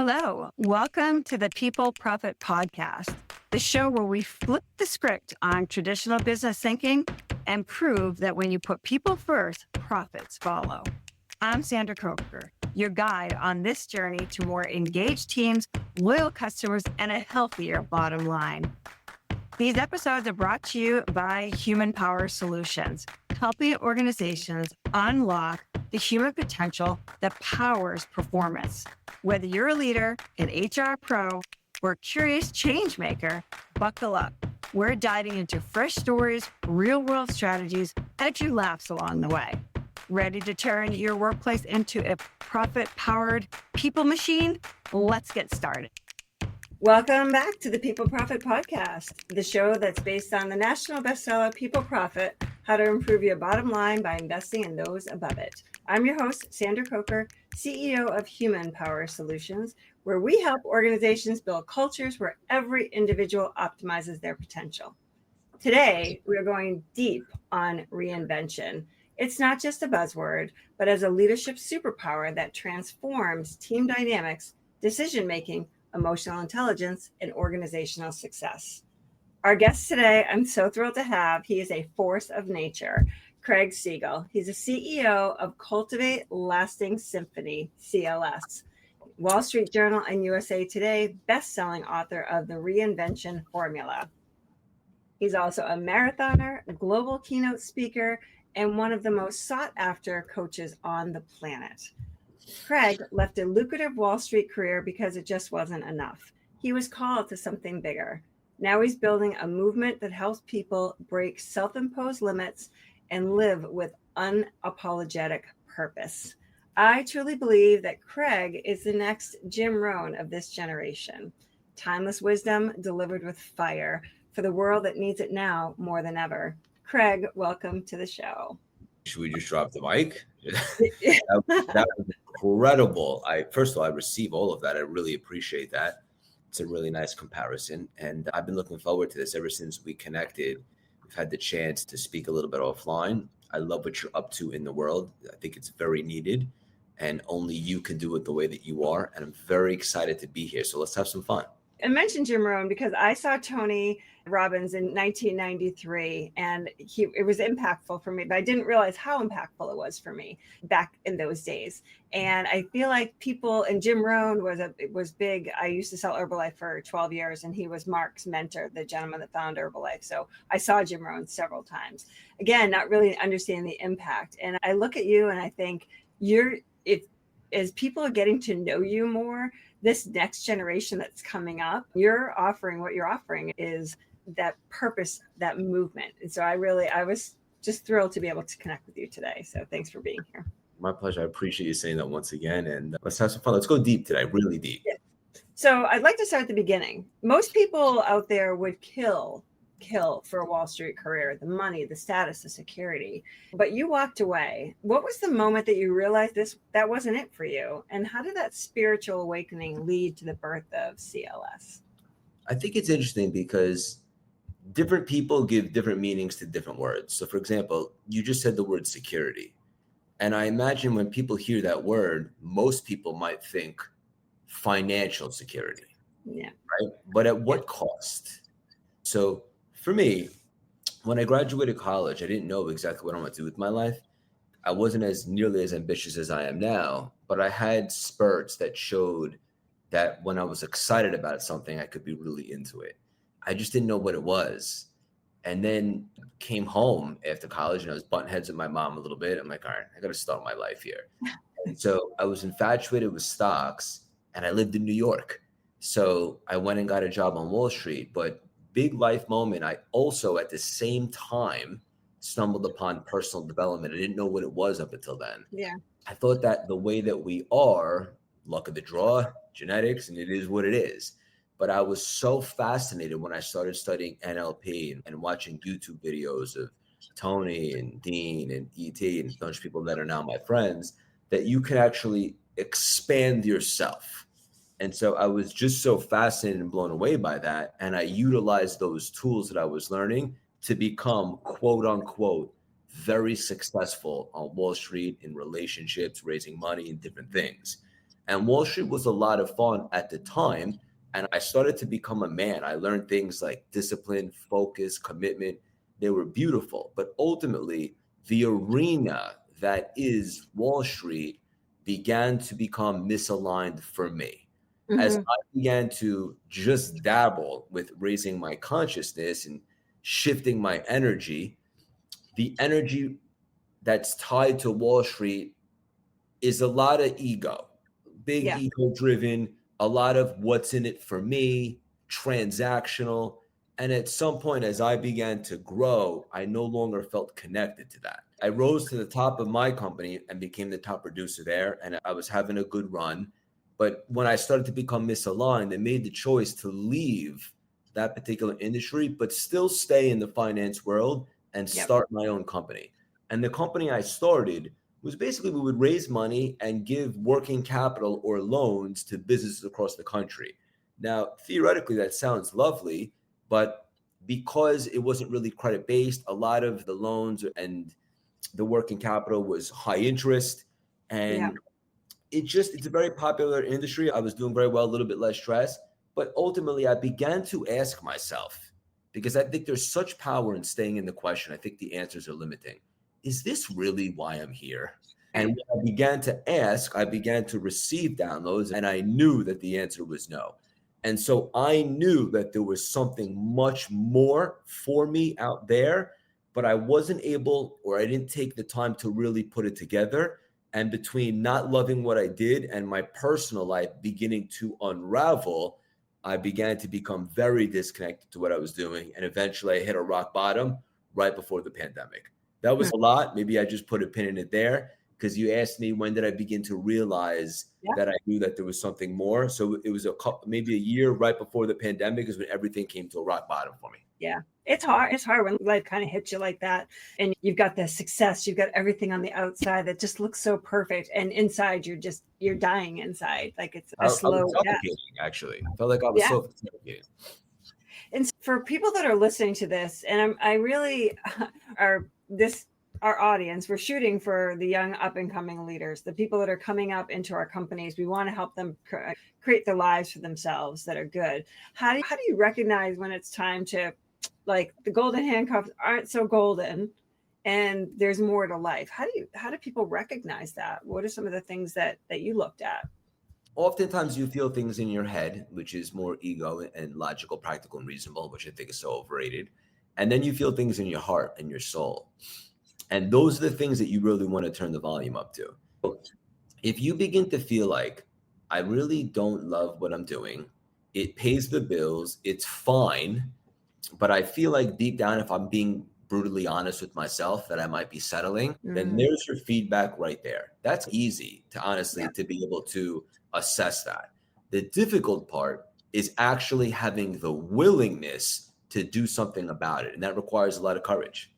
Hello, welcome to the People Profit Podcast, the show where we flip the script on traditional business thinking and prove that when you put people first, profits follow. I'm Sandra Coker, your guide on this journey to more engaged teams, loyal customers, and a healthier bottom line. These episodes are brought to you by Human Power Solutions, helping organizations unlock the human potential that powers performance. Whether you're a leader, an HR pro, or a curious change maker, buckle up. We're diving into fresh stories, real-world strategies, and a few laughs along the way. Ready to turn your workplace into a profit-powered people machine? Let's get started. Welcome back to the People Profit Podcast, the show that's based on the national bestseller People Profit, How to Improve Your Bottom Line by Investing in Those Above It. I'm your host, Sandra Coker, CEO of Human Power Solutions, where we help organizations build cultures where every individual optimizes their potential. Today, we are going deep on reinvention. It's not just a buzzword, but as a leadership superpower that transforms team dynamics, decision-making, emotional intelligence, and organizational success. Our guest today, I'm so thrilled to have, he is a force of nature, Craig Siegel. He's a CEO of Cultivate Lasting Symphony, CLS, Wall Street Journal and USA Today best-selling author of The Reinvention Formula. He's also a marathoner, global keynote speaker, and one of the most sought-after coaches on the planet. Craig left a lucrative Wall Street career because it just wasn't enough. He was called to something bigger. Now he's building a movement that helps people break self-imposed limits and live with unapologetic purpose. I truly believe that Craig is the next Jim Rohn of this generation. Timeless wisdom delivered with fire for the world that needs it now more than ever. Craig, welcome to the show. Should we just drop the mic? that was incredible. First of all, I receive all of that. I really appreciate that. It's a really nice comparison. And I've been looking forward to this ever since we connected. We've had the chance to speak a little bit offline. I love what you're up to in the world. I think it's very needed, and only you can do it the way that you are. And I'm very excited to be here. So let's have some fun. I mentioned Jim Rohn because I saw Tony Robbins in 1993, and it was impactful for me, but I didn't realize how impactful it was for me back in those days. And I feel like people, and Jim Rohn was big. I used to sell Herbalife for 12 years, and he was Mark's mentor, the gentleman that found Herbalife. So I saw Jim Rohn several times. Again, not really understanding the impact. And I look at you and I think as people are getting to know you more, this next generation that's coming up, what you're offering is that purpose, that movement. And so I was just thrilled to be able to connect with you today. So thanks for being here. My pleasure. I appreciate you saying that once again. And let's have some fun. Let's go deep today, really deep. Yeah. So I'd like to start at the beginning. Most people out there would kill for a Wall Street career, the money, the status, the security, but you walked away. What was the moment that you realized that wasn't it for you? And how did that spiritual awakening lead to the birth of CLS? I think it's interesting because different people give different meanings to different words. So for example, you just said the word security. And I imagine when people hear that word, most people might think financial security. Yeah. Right. But at what cost? So for me, when I graduated college, I didn't know exactly what I wanted to do with my life. I wasn't as nearly as ambitious as I am now, but I had spurts that showed that when I was excited about something, I could be really into it. I just didn't know what it was. And then came home after college and I was butting heads with my mom a little bit. I'm like, all right, I got to start my life here. And so I was infatuated with stocks and I lived in New York. So I went and got a job on Wall Street, but big life moment. I also at the same time stumbled upon personal development. I didn't know what it was up until then. Yeah. I thought that the way that we are, luck of the draw, genetics, and it is what it is. But I was so fascinated when I started studying NLP and watching YouTube videos of Tony and Dean and ET and a bunch of people that are now my friends, that you can actually expand yourself. And so I was just so fascinated and blown away by that. And I utilized those tools that I was learning to become, quote unquote, very successful on Wall Street in relationships, raising money and different things. And Wall Street was a lot of fun at the time. And I started to become a man. I learned things like discipline, focus, commitment. They were beautiful. But ultimately, the arena that is Wall Street began to become misaligned for me. As Mm-hmm. I began to just dabble with raising my consciousness and shifting my energy, the energy that's tied to Wall Street is a lot of ego, big Yeah. ego driven, a lot of what's in it for me, transactional. And at some point, as I began to grow, I no longer felt connected to that. I rose to the top of my company and became the top producer there, and I was having a good run. But when I started to become misaligned, I made the choice to leave that particular industry, but still stay in the finance world and Yep. start my own company. And the company I started was basically we would raise money and give working capital or loans to businesses across the country. Now, theoretically, that sounds lovely, but because it wasn't really credit based, a lot of the loans and the working capital was high interest. Yeah. And it's a very popular industry. I was doing very well, a little bit less stress. But ultimately, I began to ask myself, because I think there's such power in staying in the question. I think the answers are limiting. Is this really why I'm here? And Right. when I began to ask, I began to receive downloads, and I knew that the answer was no. And so I knew that there was something much more for me out there, but I wasn't able, or I didn't take the time to really put it together. And between not loving what I did and my personal life beginning to unravel, I began to become very disconnected to what I was doing. And eventually I hit a rock bottom right before the pandemic. That was a lot. Maybe I just put a pin in it there because you asked me when did I begin to realize Yeah. that I knew that there was something more. So it was maybe a year right before the pandemic is when everything came to a rock bottom for me. Yeah. It's hard. It's hard when life kind of hits you like that. And you've got the success, you've got everything on the outside that just looks so perfect. And inside, you're dying inside. Like it's I a was slow death. suffocating, actually. I felt like I was Yeah. suffocating. And for people that are listening to this, and I really are this our audience, we're shooting for the young up and coming leaders, the people that are coming up into our companies. We want to help them create their lives for themselves that are good. How do you recognize when it's time to, like, the golden handcuffs aren't so golden and there's more to life? How do people recognize that? What are some of the things that you looked at? Oftentimes you feel things in your head, which is more ego and logical, practical, and reasonable, which I think is so overrated. And then you feel things in your heart and your soul. And those are the things that you really want to turn the volume up to. If you begin to feel like, I really don't love what I'm doing, it pays the bills, it's fine, but I feel like deep down, if I'm being brutally honest with myself, that I might be settling, then Mm, there's your feedback right there. That's easy to honestly yeah. to be able to assess that. The difficult part is actually having the willingness to do something about it. And that requires a lot of courage.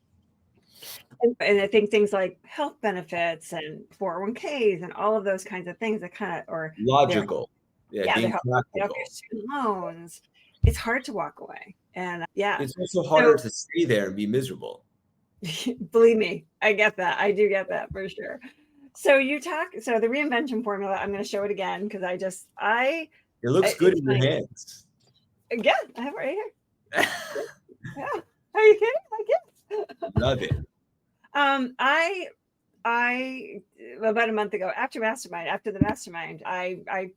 And I think things like health benefits and 401ks and all of those kinds of things that kind of, or they're, Logical. Yeah, yeah, they're being helping pay off your practical. student loans. It's hard to walk away. And yeah, It's also harder so to stay there and be miserable. believe me, I get that. I do get that for sure. So the reinvention formula, I'm going to show it again because It looks good it's in your funny. hands. Again, I have it right here. Yeah. Are you kidding? I guess. Love it. I about a month ago, after the mastermind, I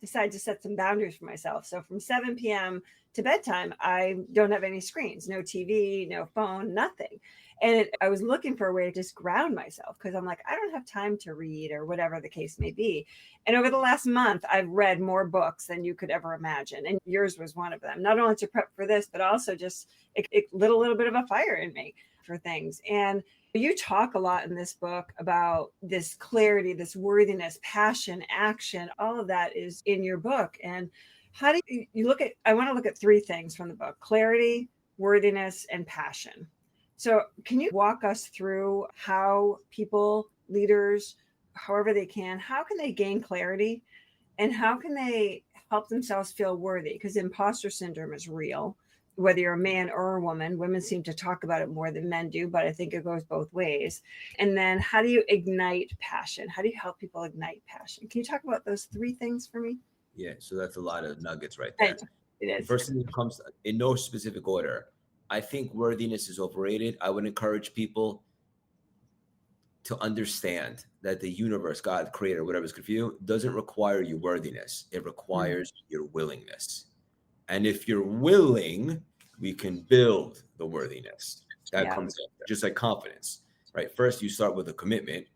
decided to set some boundaries for myself. So from 7 p.m. to bedtime, I don't have any screens, no TV, no phone, nothing. And I was looking for a way to just ground myself because I'm like, I don't have time to read or whatever the case may be. And over the last month, I've read more books than you could ever imagine. And yours was one of them, not only to prep for this, but also just it lit a little bit of a fire in me for things. And you talk a lot in this book about this clarity, this worthiness, passion, action, all of that is in your book. And how do you look at, I want to look at three things from the book: clarity, worthiness, and passion. So can you walk us through how people, leaders, however they can, how can they gain clarity and how can they help themselves feel worthy? Because imposter syndrome is real. whether you're a man or a woman. Women seem to talk about it more than men do, but I think it goes both ways. And then how do you ignite passion? How do you help people ignite passion? Can you talk about those three things for me? Yeah, so that's a lot of nuggets right I, there. it The is. first thing that comes in no specific order, I think worthiness is overrated. I would encourage people to understand that the universe, God, creator, whatever's good for you, doesn't require your worthiness. It Mm, requires your willingness. And if you're willing, we can build the worthiness. That yeah. comes after, just like confidence, right? First, you start with a commitment,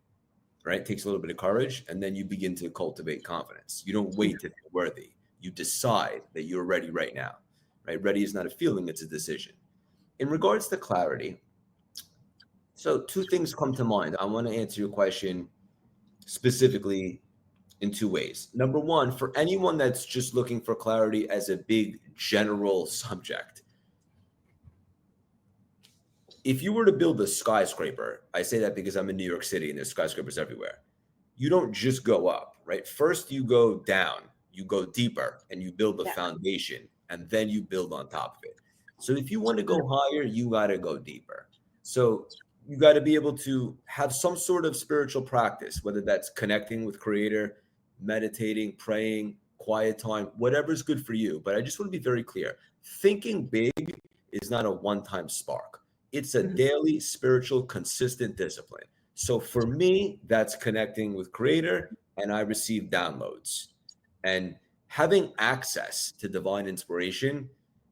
right? It takes a little bit of courage, and then you begin to cultivate confidence. You don't wait to feel worthy. You decide that you're ready right now, right? Ready is not a feeling, it's a decision. In regards to clarity, so two things come to mind. I want to answer your question specifically in two ways. Number one, for anyone that's just looking for clarity as a big general subject, if you were to build a skyscraper, I say that because I'm in New York City and there's skyscrapers everywhere. You don't just go up, right? First, you go down, you go deeper, and you build the Yeah. foundation, and then you build on top of it. So if you want to Mm, go higher, you got to go deeper. So you got to be able to have some sort of spiritual practice, whether that's connecting with Creator, meditating, praying, quiet time, whatever's good for you. But I just want to be very clear: thinking big is not a one-time spark. It's a mhm. daily, spiritual, consistent discipline. So for me, that's connecting with Creator, and I receive downloads. And having access to divine inspiration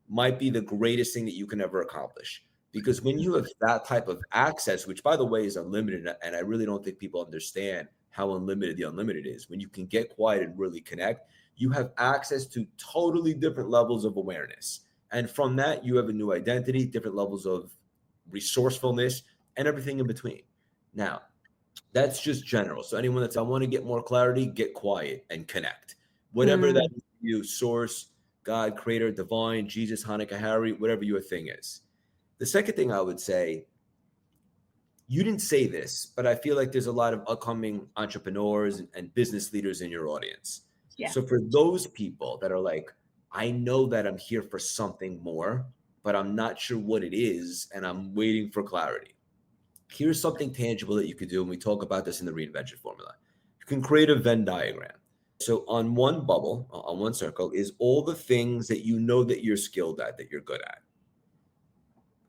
might be the greatest thing that you can ever accomplish. Because when you have that type of access, which by the way is unlimited, and I really don't think people understand how unlimited the unlimited is, when you can get quiet and really connect, you have access to totally different levels of awareness. And from that, you have a new identity, different levels of resourcefulness, and everything in between. Now, that's just general. So anyone that's I want to get more clarity, get quiet and connect. Whatever that Mm, is for you, source, God, creator, divine, Jesus, Hanukkah, Harry, whatever your thing is. The second thing I would say, you didn't say this, but I feel like there's a lot of upcoming entrepreneurs and business leaders in your audience. yeah. So for those people that are like, I know that I'm here for something more, but I'm not sure what it is, and I'm waiting for clarity. Here's something tangible that you could do, and we talk about this in the reinvention formula. You can create a Venn diagram. So on one bubble, on one circle, is all the things that you know that you're skilled at, that you're good at.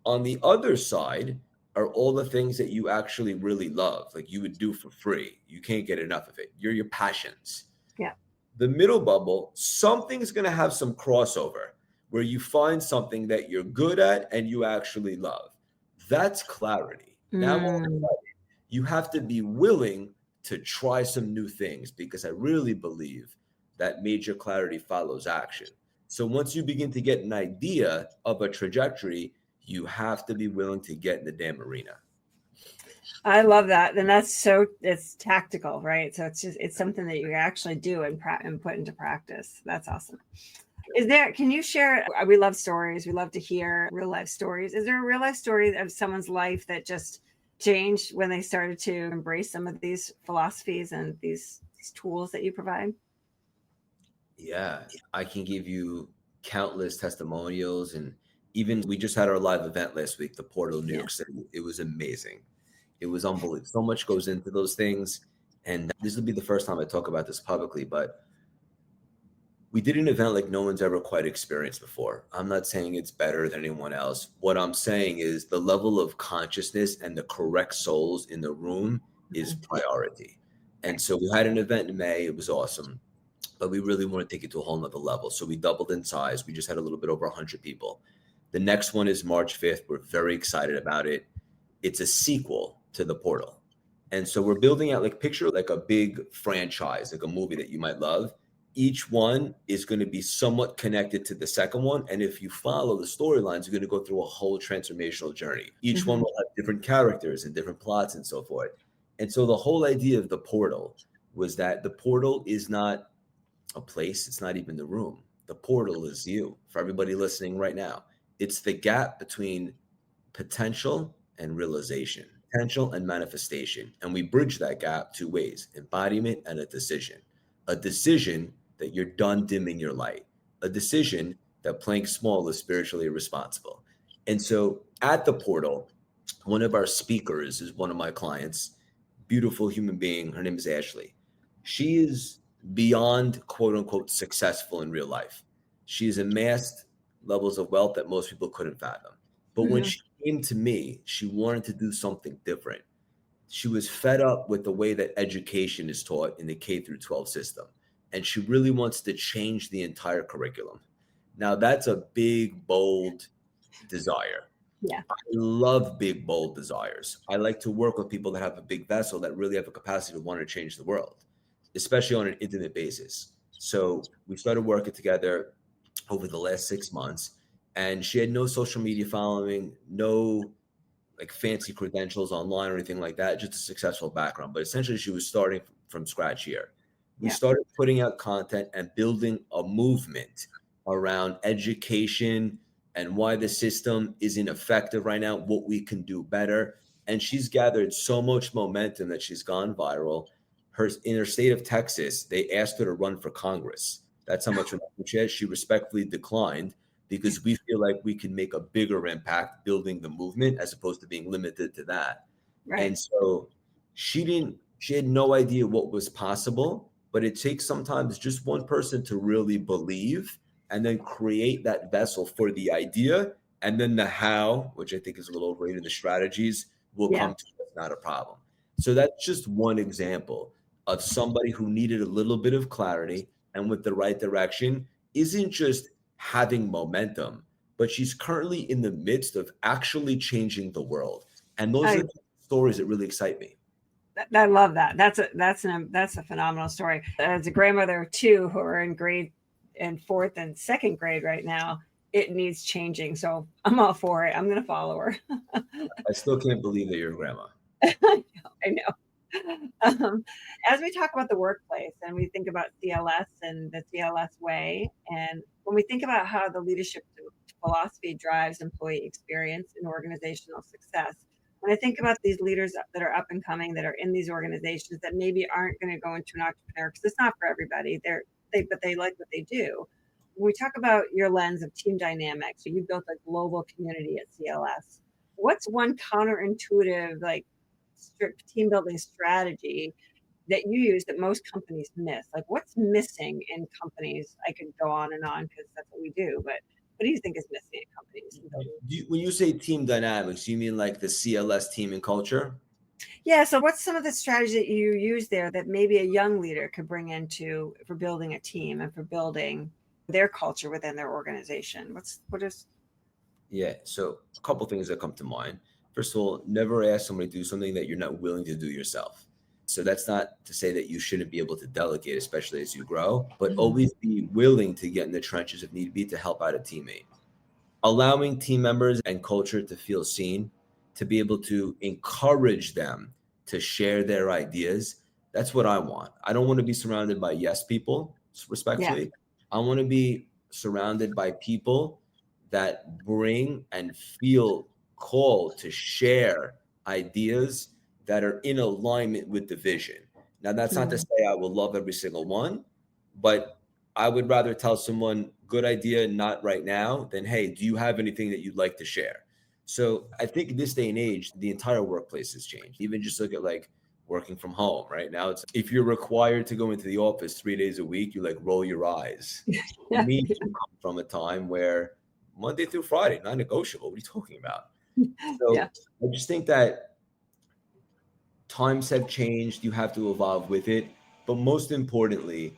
On the other side are all the things that you actually really love, like you would do for free. You can't get enough of it. You're your passions. Yeah. The middle bubble, something's going to have some crossover where you find something that you're good at and you actually love. That's clarity. Now, Mm. you have to be willing to try some new things because I really believe that major clarity follows action. So once you begin to get an idea of a trajectory, you have to be willing to get in the damn arena. I love that. And that's so it's tactical, right? So it's something that you actually do and put into practice. That's awesome. Is there, can you share? We love stories. We love to hear real life stories. Is there a real life story of someone's life that just changed when they started to embrace some of these philosophies and these tools that you provide? Yeah, I can give you countless testimonials. And even we just had our live event last week, the Portal New Yeah. York City. It was amazing. It was unbelievable. So much goes into those things. And this will be the first time I talk about this publicly, but we did an event like no one's ever quite experienced before. I'm not saying it's better than anyone else. What I'm saying is the level of consciousness and the correct souls in the room is Mhm. priority. Right. And so we had an event in May. It was awesome, but we really want to take it to a whole nother level. So we doubled in size. We just had a little bit over 100 people. The next one is March 5th. We're very excited about it. It's a sequel to The Portal. And so we're building out, like, picture like a big franchise, like a movie that you might love. Each one is going to be somewhat connected to the second one. And if you follow the storylines, you're going to go through a whole transformational journey. Each one Mhm. will have different characters and different plots and so forth. And so the whole idea of The Portal was that the portal is not a place, it's not even the room. The portal is you. For everybody listening right now, it's the gap between potential and realization, potential and manifestation. And we bridge that gap two ways: embodiment and a decision. A decision that you're done dimming your light, a decision that playing small is spiritually irresponsible. And so at the portal, one of our speakers is one of my clients, beautiful human being. Her name is Ashley. She is beyond quote unquote successful in real life. She's amassed levels of wealth that most people couldn't fathom. But when Mhm. she came to me, she wanted to do something different. She was fed up with the way that education is taught in the K through 12 system. And she really wants to change the entire curriculum. Now, that's a big, bold desire. Yeah. I love big, bold desires. I like to work with people that have a big vessel that really have a capacity to want to change the world, especially on an intimate basis. So we started working together over the last 6 months, and she had no social media following, no like fancy credentials online or anything like that, just a successful background. But essentially, she was starting from scratch here. We Yeah. started putting out content and building a movement around education and why the system isn't effective right now, what we can do better. And she's gathered so much momentum that she's gone viral. In her state of Texas, they asked her to run for Congress. That's how much momentum she has. She respectfully declined because we feel like we can make a bigger impact building the movement as opposed to being limited to that. Right. And so she had no idea what was possible, but it takes sometimes just one person to really believe and then create that vessel for the idea. And then the how, which I think is a little overrated, the strategies will Yeah. come to us, not a problem. So that's just one example of somebody who needed a little bit of clarity and with the right direction isn't just having momentum, but she's currently in the midst of actually changing the world. And those are I the stories that really excite me. I love that. That's a phenomenal story. As a grandmother of two who are in fourth and second grade right now, it needs changing. So I'm all for it. I'm going to follow her. I still can't believe that you're a grandma. I know. As we talk about the workplace and we think about CLS and the CLS way, and when we think about how the leadership philosophy drives employee experience and organizational success, when I think about these leaders that are up and coming, that are in these organizations that maybe aren't going to go into an entrepreneur because it's not for everybody. But they like what they do. When we talk about your lens of team dynamics, so you built a global community at CLS. What's one counterintuitive, like strict team building strategy that you use that most companies miss? Like what's missing in companies? I could go on because that's what we do, but what do you think is missing in companies in building? When you say team dynamics, you mean like the CLS team and culture? Yeah, so what's some of the strategy that you use there that maybe a young leader could bring into for building a team and for building their culture within their organization? What is Yeah. So a couple things that come to mind. First of all, never ask somebody to do something that you're not willing to do yourself. So that's not to say that you shouldn't be able to delegate, especially as you grow, but Mhm. always be willing to get in the trenches if need be to help out a teammate. Allowing team members and culture to feel seen, to be able to encourage them to share their ideas. That's what I want. I don't want to be surrounded by yes people, Yeah. respectfully. I want to be surrounded by people that bring and feel called to share ideas that are in alignment with the vision. Now, that's not to Mhm. say I will love every single one, but I would rather tell someone, good idea, not right now, than, hey, do you have anything that you'd like to share? So I think in this day and age, the entire workplace has changed. Even just look at like working from home right now. It's if you're required to go into the office 3 days a week, you like roll your eyes. For Yeah. me, to come from a time where Monday through Friday, non negotiable. What are you talking about? Yeah. So I just think that times have changed. You have to evolve with it. But most importantly,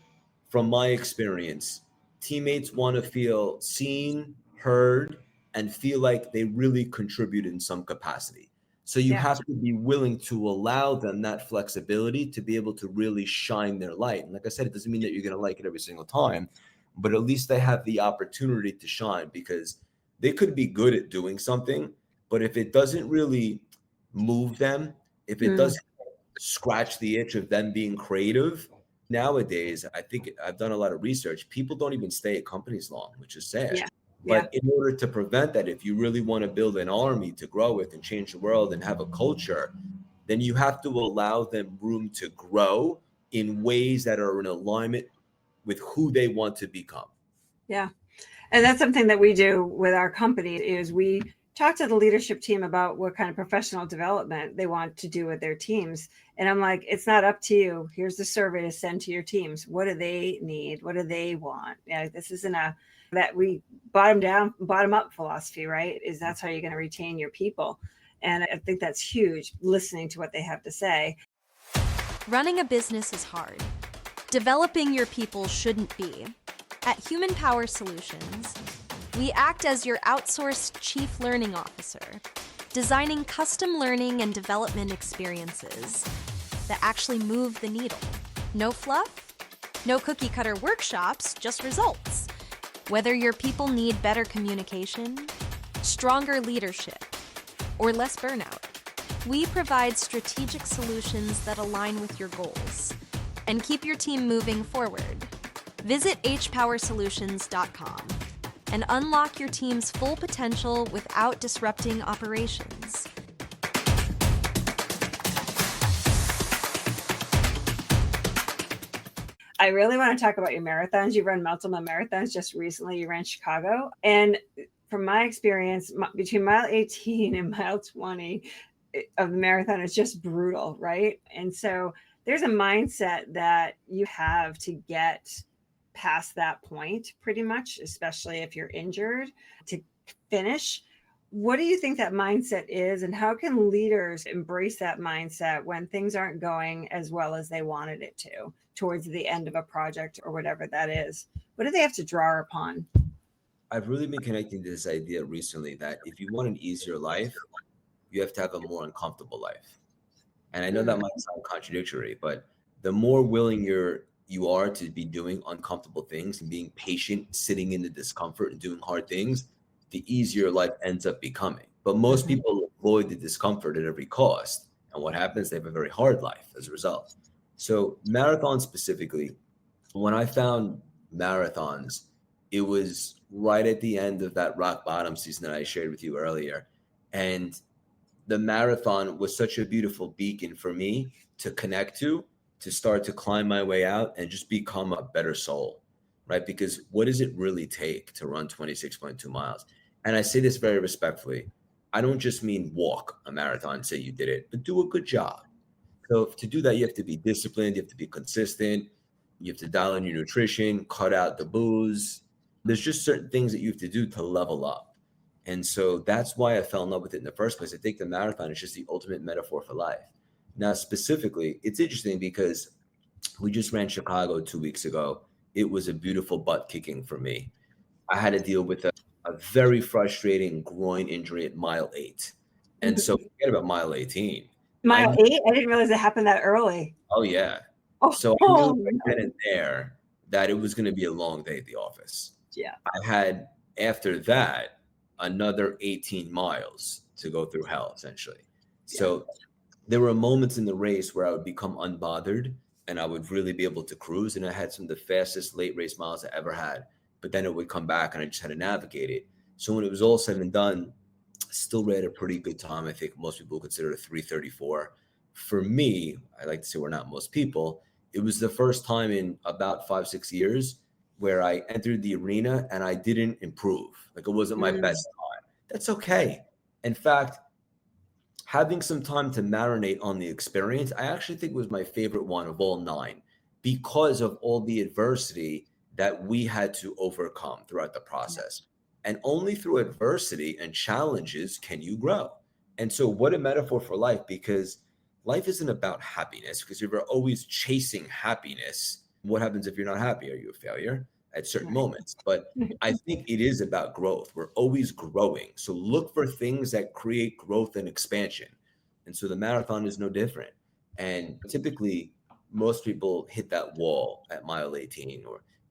from my experience, teammates want to feel seen, heard, and feel like they really contribute in some capacity. So you Yeah. have to be willing to allow them that flexibility to be able to really shine their light. And like I said, it doesn't mean that you're going to like it every single time, but at least they have the opportunity to shine because they could be good at doing something, but if it doesn't really move them, if it Mm. doesn't scratch the itch of them being creative, nowadays, I think I've done a lot of research. People don't even stay at companies long, which is sad. Yeah. Yeah. But in order to prevent that, if you really want to build an army to grow with and change the world and have a culture, then you have to allow them room to grow in ways that are in alignment with who they want to become. Yeah. And that's something that we do with our company is we talk to the leadership team about what kind of professional development they want to do with their teams. And I'm like, it's not up to you. Here's the survey to send to your teams. What do they need? What do they want? Yeah, this isn't a that we bottom up philosophy, right? Is that's how you're going to retain your people. And I think that's huge, listening to what they have to say. Running a business is hard. Developing your people shouldn't be. At Human Power Solutions, we act as your outsourced chief learning officer, designing custom learning and development experiences that actually move the needle. No fluff, no cookie cutter workshops, just results. Whether your people need better communication, stronger leadership, or less burnout, we provide strategic solutions that align with your goals and keep your team moving forward. Visit hpowersolutions.com and unlock your team's full potential without disrupting operations. I really want to talk about your marathons. You run multiple marathons. Just recently, you ran Chicago. And from my experience, between mile 18 and mile 20 of the marathon is just brutal, right? And so there's a mindset that you have to get past that point pretty much, especially if you're injured, to finish. What do you think that mindset is, and how can leaders embrace that mindset when things aren't going as well as they wanted it to towards the end of a project or whatever that is? What do they have to draw upon? I've really been connecting to this idea recently that if you want an easier life, you have to have a more uncomfortable life. And I know that might sound contradictory, but the more willing you are to be doing uncomfortable things and being patient, sitting in the discomfort and doing hard things, the easier life ends up becoming. But most people avoid the discomfort at every cost. And what happens? They have a very hard life as a result. So marathons specifically, when I found marathons, it was right at the end of that rock bottom season that I shared with you earlier. And the marathon was such a beautiful beacon for me to connect to start to climb my way out and just become a better soul, right? Because what does it really take to run 26.2 miles? And I say this very respectfully. I don't just mean walk a marathon, say you did it, but do a good job. So to do that, you have to be disciplined, you have to be consistent, you have to dial in your nutrition, cut out the booze. There's just certain things that you have to do to level up. And so that's why I fell in love with it in the first place. I think the marathon is just the ultimate metaphor for life. Now, specifically, it's interesting because we just ran Chicago 2 weeks ago. It was a beautiful butt kicking for me. I had to deal with a very frustrating groin injury at mile 8. And so forget about mile 18. Mile 8? I didn't realize it happened that early. Oh, yeah. Oh, So I knew right then and there that it was going to be a long day at the office. Yeah. I had, after that, another 18 miles to go through hell, essentially. So there were moments in the race where I would become unbothered and I would really be able to cruise. And I had some of the fastest late race miles I ever had. But then it would come back and I just had to navigate it. So when it was all said and done, still ran a pretty good time. I think most people consider it a 3:34. For me, I like to say we're not most people. It was the first time in about 5-6 years where I entered the arena and I didn't improve. Like it wasn't my best time. That's okay. In fact, having some time to marinate on the experience, I actually think was my favorite one of all 9 because of all the adversity that we had to overcome throughout the process. And only through adversity and challenges can you grow. And so what a metaphor for life, because life isn't about happiness, because if you're always chasing happiness, what happens if you're not happy? Are you a failure at certain moments? But I think it is about growth. We're always growing. So look for things that create growth and expansion. And so the marathon is no different. And typically, most people hit that wall at mile 18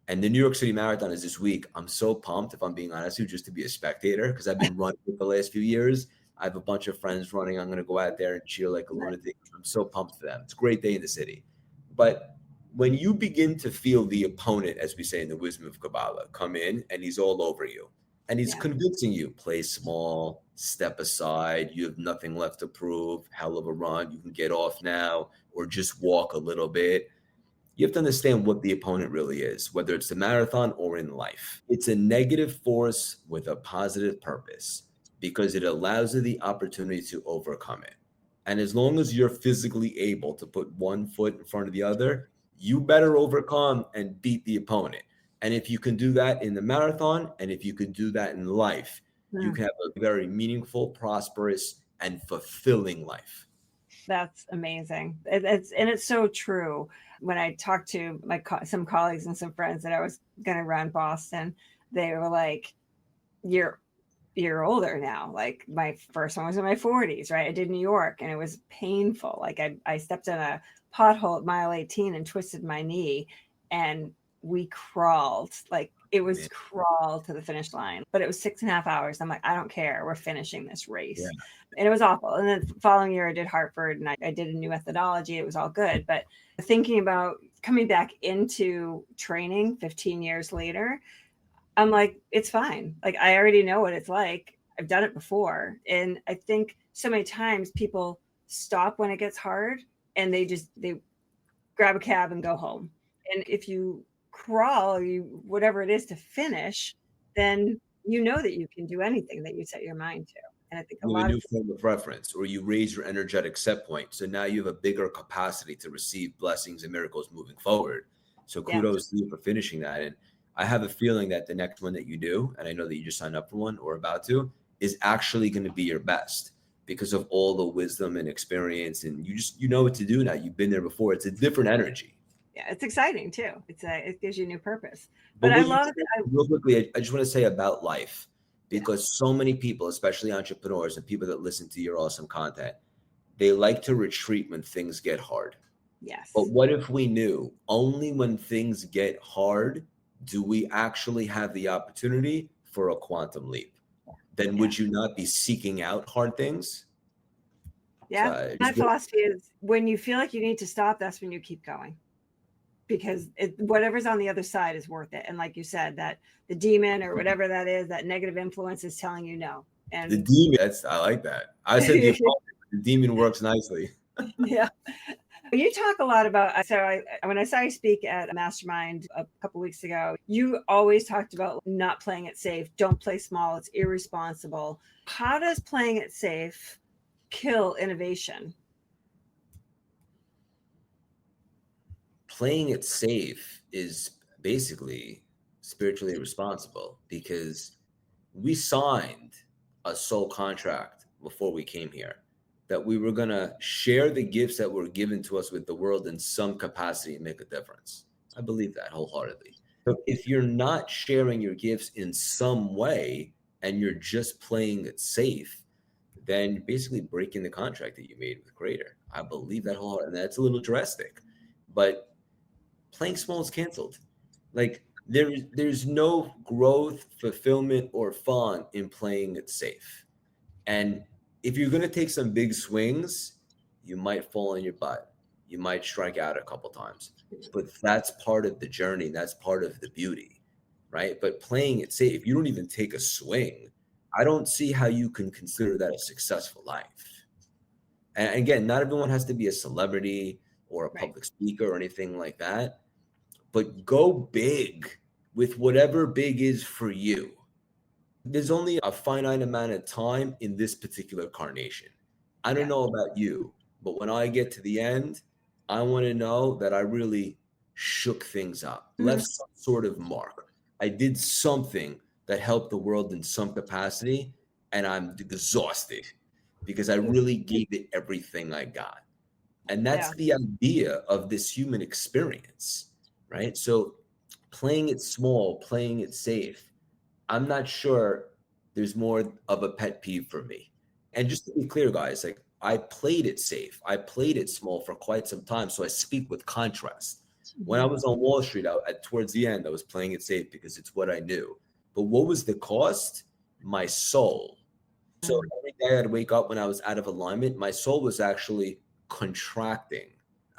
and the New York City Marathon is this week. I'm so pumped, if I'm being honest with you, just to be a spectator, because I've been running for the last few years. I have a bunch of friends running. I'm going to go out there and cheer like a lunatic. I'm so pumped for them. It's a great day in the city. But when you begin to feel the opponent, as we say in the wisdom of Kabbalah, come in and he's all over you and he's convincing you, play small, step aside, you have nothing left to prove, hell of a run, you can get off now, or just walk a little bit. You have to understand what the opponent really is, whether it's the marathon or in life. It's a negative force with a positive purpose because it allows you the opportunity to overcome it. And as long as you're physically able to put one foot in front of the other, you better overcome and beat the opponent. And if you can do that in the marathon, and if you can do that in life, you can have a very meaningful, prosperous, and fulfilling life. That's amazing. It's so true. When I talked to some colleagues and some friends that I was going to run Boston, they were like, you're older now. Like my first one was in my 40s, right? I did New York and it was painful. Like I stepped in a pothole at mile 18 and twisted my knee, and we crawled. Like it was crawl to the finish line, but it was 6.5 hours. I'm like, I don't care. We're finishing this race. Yeah. And it was awful. And then the following year I did Hartford and I did a new methodology. It was all good. But thinking about coming back into training 15 years later, I'm like, it's fine. Like, I already know what it's like. I've done it before. And I think so many times people stop when it gets hard and they grab a cab and go home. And if you crawl or whatever it is to finish, then you know that you can do anything that you set your mind to. And I think a new frame of reference, or you raise your energetic set point. So now you have a bigger capacity to receive blessings and miracles moving forward. So kudos to you for finishing that. And I have a feeling that the next one that you do, and I know that you just signed up for one or about to, is actually going to be your best because of all the wisdom and experience. And you know what to do now. You've been there before. It's a different energy. Yeah, it's exciting too. It gives you a new purpose. But I love it. Real quickly, I just want to say about life, because so many people, especially entrepreneurs and people that listen to your awesome content, they like to retreat when things get hard. Yes. But what if we knew only when things get hard do we actually have the opportunity for a quantum leap? Then would you not be seeking out hard things? Yeah. My philosophy is when you feel like you need to stop, that's when you keep going. Because whatever's on the other side is worth it. And like you said, that the demon or whatever that is, that negative influence is telling you no. And the demon, I like that. I said the demon works nicely. Yeah. You talk a lot about, when I saw you speak at a mastermind a couple weeks ago, you always talked about not playing it safe. Don't play small. It's irresponsible. How does playing it safe kill innovation? Playing it safe is basically spiritually irresponsible because we signed a soul contract before we came here that we were going to share the gifts that were given to us with the world in some capacity and make a difference. I believe that wholeheartedly. So if you're not sharing your gifts in some way and you're just playing it safe, then you're basically breaking the contract that you made with Creator. I believe that wholeheartedly. And that's a little drastic, but playing small is canceled. Like there's no growth, fulfillment, or fun in playing it safe. And if you're going to take some big swings, you might fall on your butt. You might strike out a couple times, but that's part of the journey. That's part of the beauty, right? But playing it safe, if you don't even take a swing, I don't see how you can consider that a successful life. And again, not everyone has to be a celebrity or a public speaker or anything like that, but go big with whatever big is for you. There's only a finite amount of time in this particular carnation. I don't know about you, but when I get to the end, I want to know that I really shook things up, left some sort of mark. I did something that helped the world in some capacity, and I'm exhausted because I really gave it everything I got. And that's the idea of this human experience, right? So playing it small, playing it safe, I'm not sure there's more of a pet peeve for me. And just to be clear, guys, like I played it safe. I played it small for quite some time. So I speak with contrast. When I was on Wall Street, towards the end, I was playing it safe because it's what I knew. But what was the cost? My soul. So every day I'd wake up when I was out of alignment, my soul was actually contracting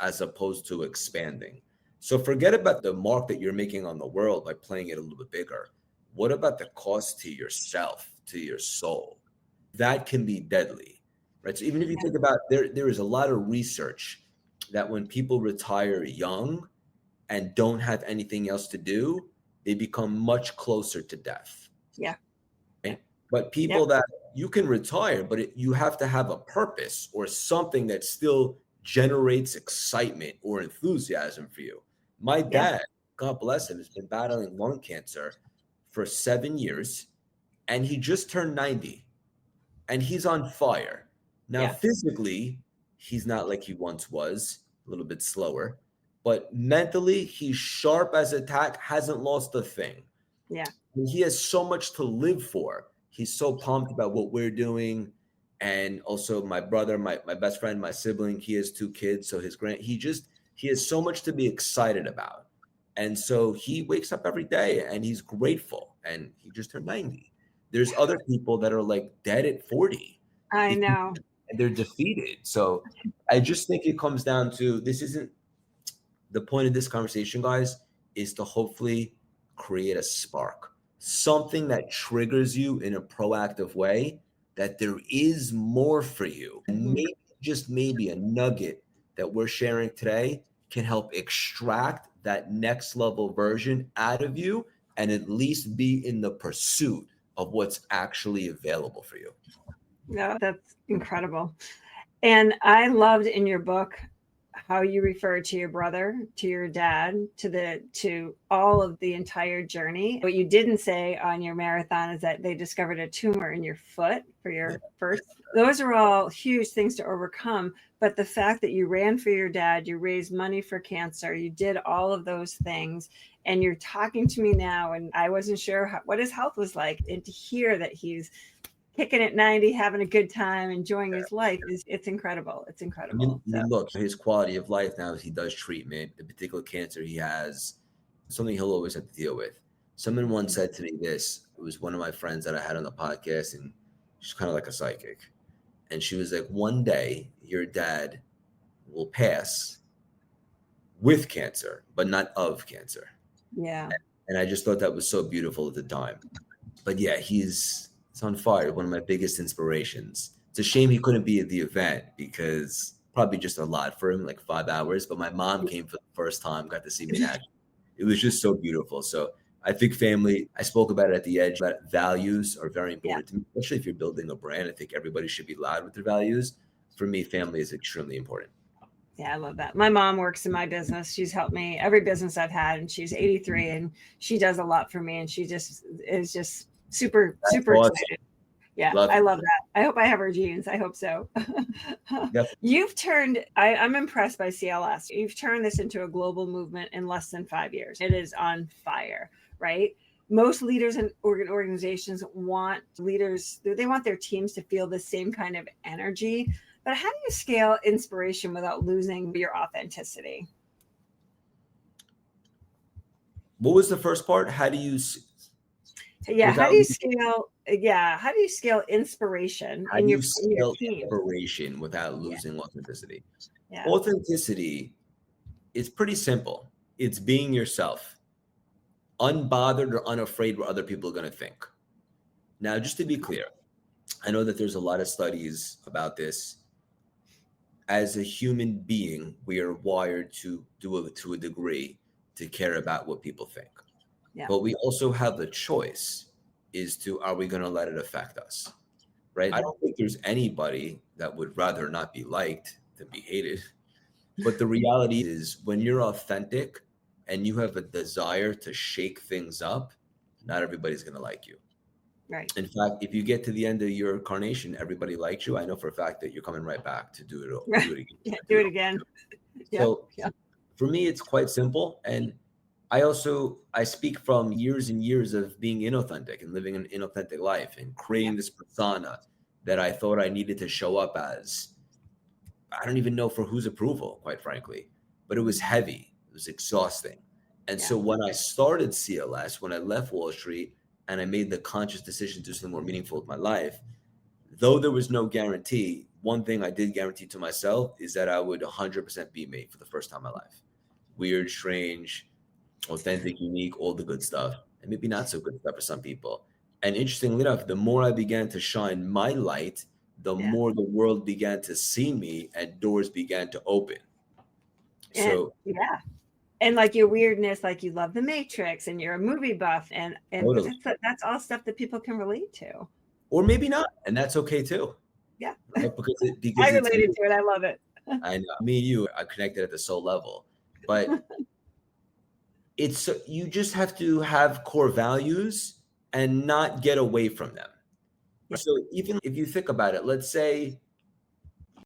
as opposed to expanding. So forget about the mark that you're making on the world by playing it a little bit bigger. What about the cost to yourself, to your soul? That can be deadly, right? So even if you think about there is a lot of research that when people retire young, and don't have anything else to do, they become much closer to death. Yeah. Right? But people that you can retire, but you have to have a purpose or something that still generates excitement or enthusiasm for you. My dad, God bless him, has been battling lung cancer for 7 years, and he just turned 90, and he's on fire. Now, physically, he's not like he once was, a little bit slower, but mentally, he's sharp as a tack, hasn't lost a thing. Yeah. And he has so much to live for. He's so pumped about what we're doing. And also my brother, my best friend, my sibling, he has 2 kids. So he has so much to be excited about. And so he wakes up every day and he's grateful, and he just turned 90. There's other people that are like dead at 40. I know. And they're defeated. So I just think it comes down to, this isn't the point of this conversation, guys, is to hopefully create a spark, something that triggers you in a proactive way, that there is more for you. And maybe, just maybe, a nugget that we're sharing today can help extract that next level version out of you and at least be in the pursuit of what's actually available for you. No, that's incredible. And I loved in your book how you refer to your brother, to your dad, to all of the entire journey. What you didn't say on your marathon is that they discovered a tumor in your foot for your first. Those are all huge things to overcome. But the fact that you ran for your dad, you raised money for cancer, you did all of those things, and you're talking to me now, and I wasn't sure what his health was like, and to hear that he's kicking at 90, having a good time, enjoying his life, it's incredible. It's incredible. I mean, look, his quality of life now as he does treatment, the particular cancer he has, something he'll always have to deal with. Someone once said to me this, it was one of my friends that I had on the podcast, and she's kind of like a psychic. And she was like, one day your dad will pass with cancer, but not of cancer. Yeah. And I just thought that was so beautiful at the time. But yeah, he's on fire, one of my biggest inspirations. It's a shame he couldn't be at the event, because probably just a lot for him, like 5 hours. But my mom came for the first time, got to see me in action. It was just so beautiful. So I think family, I spoke about it at the edge, but values are very important to me, especially if you're building a brand. I think everybody should be loud with their values. For me, family is extremely important. Yeah, I love that. My mom works in my business. She's helped me every business I've had, and she's 83, and she does a lot for me, and she just is just super awesome. excited. Yeah, I love that. I hope I have her genes. I hope so. Yep. You've turned, I'm impressed by CLS. You've turned this into a global movement in less than 5 years. It is on fire, right? Most leaders and organizations want they want their teams to feel the same kind of energy. But how do you scale inspiration without losing your authenticity? What was the first part? How do you how do you scale inspiration in your team? Inspiration without losing authenticity? Yeah. Authenticity is pretty simple. It's being yourself, unbothered or unafraid what other people are going to think. Now, just to be clear, I know that there's a lot of studies about this. As a human being, we are wired to a degree to care about what people think. Yeah. But we also have the choice are we going to let it affect us? Right? I don't think there's anybody that would rather not be liked than be hated. But the reality is, when you're authentic and you have a desire to shake things up, not everybody's going to like you. Right. In fact, if you get to the end of your incarnation, everybody likes you, I know for a fact that you're coming right back to do it again. Yeah, do it again. So for me, it's quite simple. And I speak from years and years of being inauthentic and living an inauthentic life and creating this persona that I thought I needed to show up as. I don't even know for whose approval, quite frankly, but it was heavy. It was exhausting. And so when I started CLS, when I left Wall Street and I made the conscious decision to do something more meaningful with my life, though there was no guarantee, one thing I did guarantee to myself is that I would 100% be me for the first time in my life. Weird, strange, authentic, unique, all the good stuff, and maybe not so good stuff for some people. And interestingly enough, the more I began to shine my light, the more the world began to see me and doors began to open. So And like your weirdness, like you love The Matrix and you're a movie buff, and Totally. that's all stuff that people can relate to. Or maybe not, and that's okay too. Yeah, Right? I Because it's related to it. I love it. I know me and you are connected at the soul level, but it's you just have to have core values and not get away from them. Yeah. So even if you think about it, let's say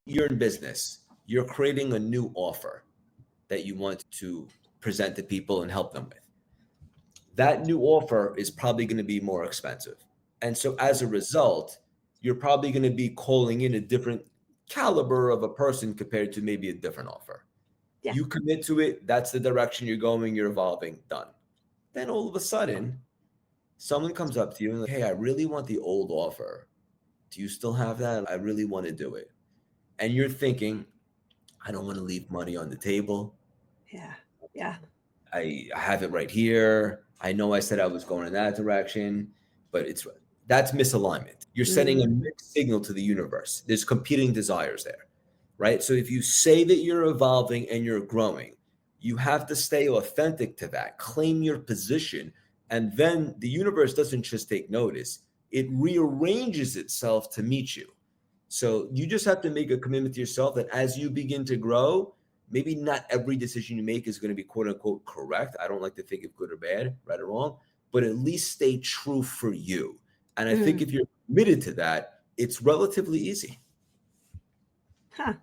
you're in business, you're creating a new offer that you want to present to people and help them with. That new offer is probably going to be more expensive. And so as a result, you're probably going to be calling in a different caliber of a person compared to maybe a different offer. Yeah. You commit to it, that's the direction you're going, you're evolving, done. Then all of a sudden, someone comes up to you and like, hey, I really want the old offer. Do you still have that? I really want to do it. And you're thinking, I don't want to leave money on the table. Yeah. Yeah. I have it right here. I know I said I was going in that direction, but that's misalignment. You're sending a mixed signal to the universe. There's competing desires there, right? So if you say that you're evolving and you're growing, you have to stay authentic to that, claim your position, and then the universe doesn't just take notice. It rearranges itself to meet you. So you just have to make a commitment to yourself that as you begin to grow, maybe not every decision you make is going to be quote unquote correct. I don't like to think of good or bad, right or wrong, but at least stay true for you. And I think if you're committed to that, it's relatively easy. Huh.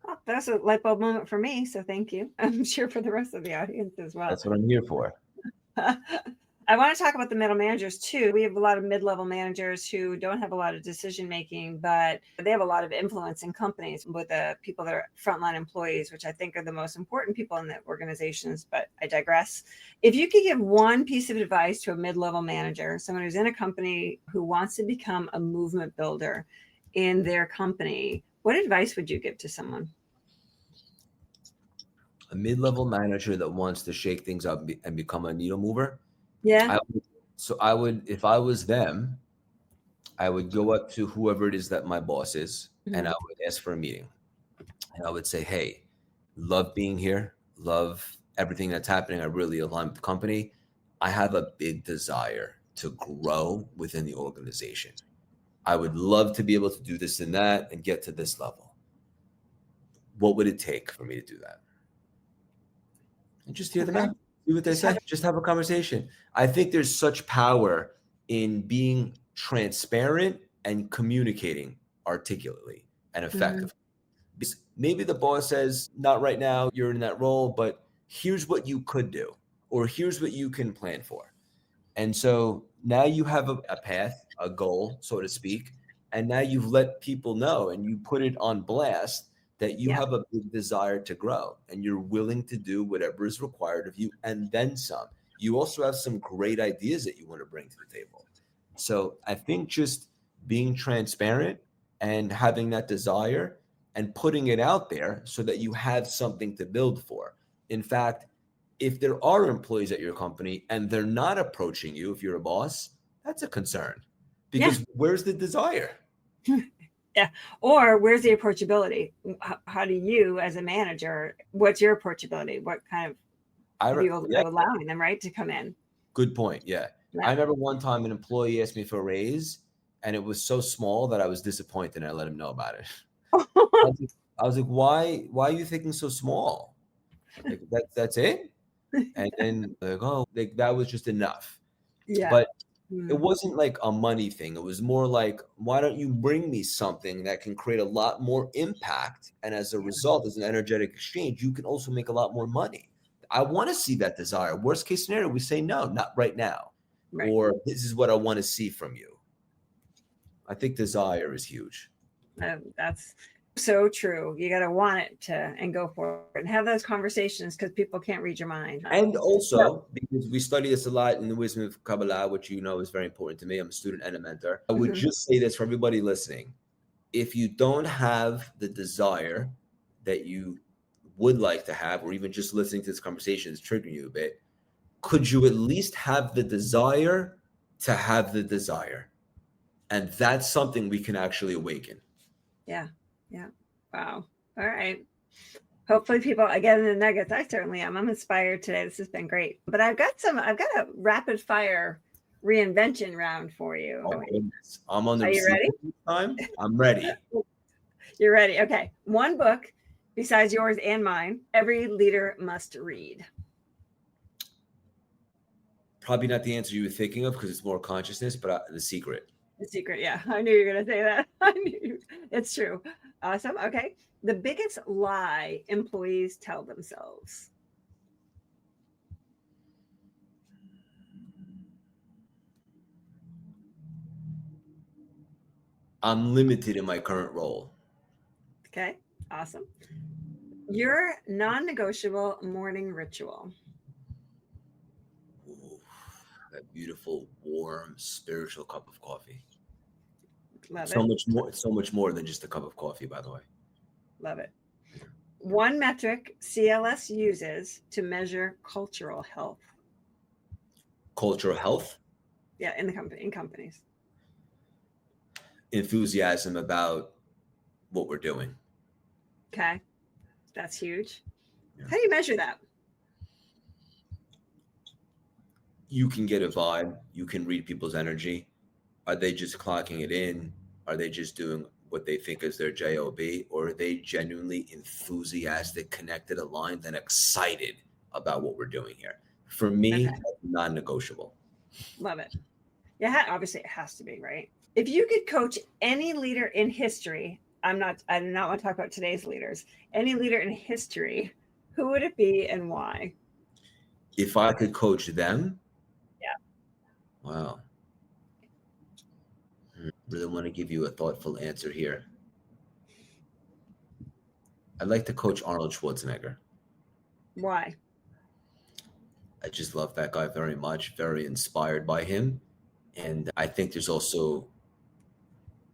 Well, that's a light bulb moment for me. So thank you. I'm sure for the rest of the audience as well. That's what I'm here for. I want to talk about the middle managers too. We have a lot of mid-level managers who don't have a lot of decision making, but they have a lot of influence in companies with the people that are frontline employees, which I think are the most important people in the organizations. But I digress. If you could give one piece of advice to a mid-level manager, someone who's in a company who wants to become a movement builder in their company, what advice would you give to someone? A mid-level manager that wants to shake things up and become a needle mover. Yeah. I would, if I was them, I would go up to whoever it is that my boss is, and I would ask for a meeting. And I would say, hey, love being here, love everything that's happening. I really align with the company. I have a big desire to grow within the organization. I would love to be able to do this and that and get to this level. What would it take for me to do that? And just hear them out. See what they say. Just have a conversation. I think there's such power in being transparent and communicating articulately and effectively. Because maybe the boss says, not right now, you're in that role, but here's what you could do, or here's what you can plan for. And so now you have a path, a goal, so to speak, and now you've let people know and you put it on blast that you have a big desire to grow and you're willing to do whatever is required of you and then some. You also have some great ideas that you want to bring to the table. So I think just being transparent and having that desire and putting it out there so that you have something to build for. In fact, if there are employees at your company and they're not approaching you, if you're a boss, that's a concern because where's the desire? Yeah. Or where's the approachability? How do you, as a manager, what's your approachability? What kind of are you allowing them, right, to come in? Good point. Yeah. I remember one time an employee asked me for a raise and it was so small that I was disappointed and I let him know about it. I was like, why are you thinking so small? Like, that's it? And then like, oh, like that was just enough. Yeah. But it wasn't like a money thing. It was more like, why don't you bring me something that can create a lot more impact? And as a result, as an energetic exchange, you can also make a lot more money. I want to see that desire. Worst case scenario, we say, no, not right now. Right. Or this is what I want to see from you. I think desire is huge. That's so true. You got to want it to and go for it and have those conversations because people can't read your mind. And also, because we study this a lot in the wisdom of Kabbalah, which you know is very important to me. I'm a student and a mentor. I would just say this for everybody listening. If you don't have the desire that you would like to have, or even just listening to this conversation is triggering you a bit, could you at least have the desire to have the desire? And that's something we can actually awaken. Yeah. Yeah. Wow. All right. Hopefully people are getting the nuggets. I certainly am. I'm inspired today. This has been great. But I've got a rapid fire reinvention round for you. Oh, goodness. I'm on the Are you ready? time. I'm ready. You're ready. Okay. One book besides yours and mine, every leader must read. Probably not the answer you were thinking of because it's more consciousness, but The Secret. The Secret. Yeah. I knew you were going to say that. I knew it's true. Awesome. Okay. The biggest lie employees tell themselves. I'm limited in my current role. Okay. Awesome. Your non-negotiable morning ritual. Ooh, that beautiful, warm, spiritual cup of coffee. Love So it. much more than just a cup of coffee, by the way. Love it. One metric CLS uses to measure cultural health. Cultural health, Yeah, in companies. enthusiasm about what we're doing. Okay. That's huge. Yeah. How do you measure that? You can get a vibe. You can read people's energy. Are they just clocking it in? Are they just doing what they think is their job? Or are they genuinely enthusiastic, connected, aligned, and excited about what we're doing here? For me, Okay. non-negotiable. Love it. Yeah, obviously it has to be, right? If you could coach any leader in history, I do not want to talk about today's leaders, any leader in history, who would it be and why? If I could coach them, yeah. Wow. Really want to give you a thoughtful answer here. I'd like to coach Arnold Schwarzenegger. Why? I just love that guy very much, very inspired by him. And I think there's also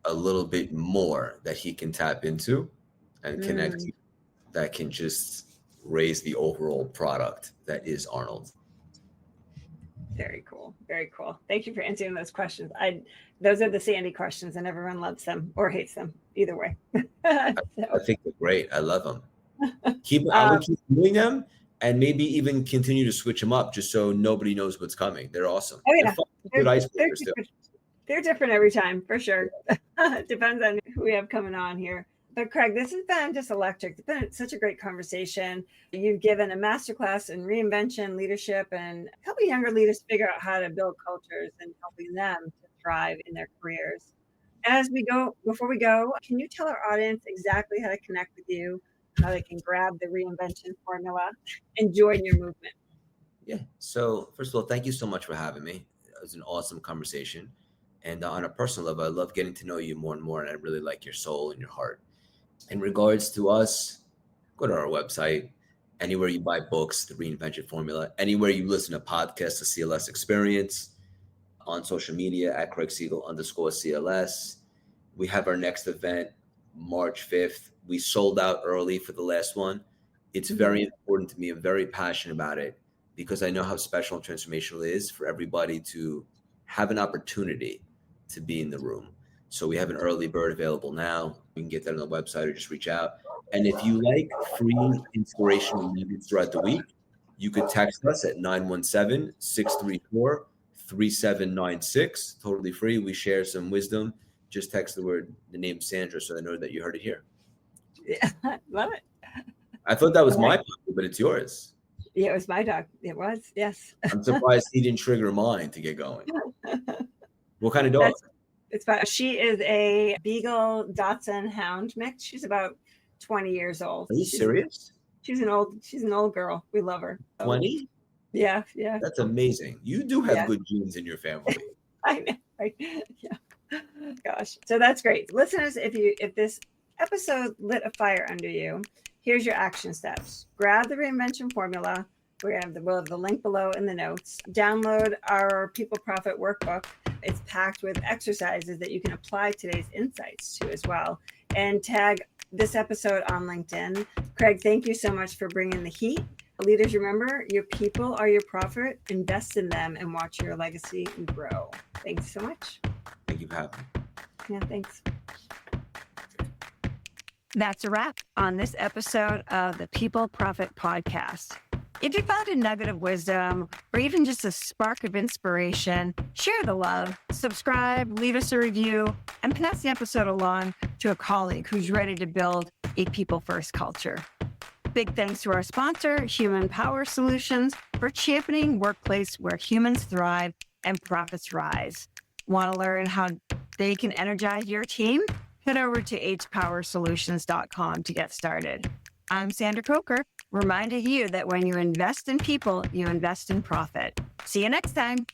a little bit more that he can tap into and connect to that can just raise the overall product that is Arnold. Very cool. Very cool. Thank you for answering those questions. Those are the Sandy questions, and everyone loves them or hates them. Either way. I think they're great. I love them. I would keep doing them and maybe even continue to switch them up just so nobody knows what's coming. They're awesome. Oh, yeah. They're good icebreakers too. They're different every time, for sure. It depends on who we have coming on here. But Craig, this has been just electric. It's been such a great conversation. You've given a masterclass in reinvention, leadership, and helping younger leaders figure out how to build cultures and helping them to thrive in their careers. Before we go, can you tell our audience exactly how to connect with you, how they can grab the reinvention formula and join your movement? Yeah. So first of all, thank you so much for having me. It was an awesome conversation. And on a personal level, I love getting to know you more and more. And I really like your soul and your heart. In regards to us, go to our website, anywhere you buy books, the Reinvention Formula, anywhere you listen to podcasts, the CLS Experience, on social media at Craig Siegel _CLS. We have our next event, March 5th. We sold out early for the last one. It's very important to me. I'm very passionate about it because I know how special and transformational it is for everybody to have an opportunity to be in the room. So we have an early bird available now. You can get that on the website or just reach out. And if you like free inspirational nuggets throughout the week, you could text us at 917-634-3796. Totally free. We share some wisdom. Just text the name Sandra so I know that you heard it here. Yeah, love it. I thought that was my dog, but it's yours. Yeah, it was my dog. It was, yes. I'm surprised he didn't trigger mine to get going. What kind of dog? She is a Beagle Dachshund Hound mix. She's about 20 years old. Are you serious? She's an old girl. We love her. 20? Yeah. That's amazing. You do have good genes in your family. I know. Right? Yeah. Gosh. So that's great. Listeners, if this episode lit a fire under you, here's your action steps. Grab the Reinvention Formula. We'll have the link below in the notes. Download our People Profit Workbook. It's packed with exercises that you can apply today's insights to as well. And tag this episode on LinkedIn. Craig, thank you so much for bringing the heat. Leaders, remember, your people are your profit. Invest in them and watch your legacy grow. Thanks so much. Thank you for having me. Yeah, thanks. That's a wrap on this episode of the People Profit Podcast. If you found a nugget of wisdom or even just a spark of inspiration, share the love, subscribe, leave us a review, and pass the episode along to a colleague who's ready to build a people-first culture. Big thanks to our sponsor, Human Power Solutions, for championing workplace where humans thrive and profits rise. Want to learn how they can energize your team? Head over to hpowersolutions.com to get started. I'm Sandra Coker, reminding you that when you invest in people, you invest in profit. See you next time.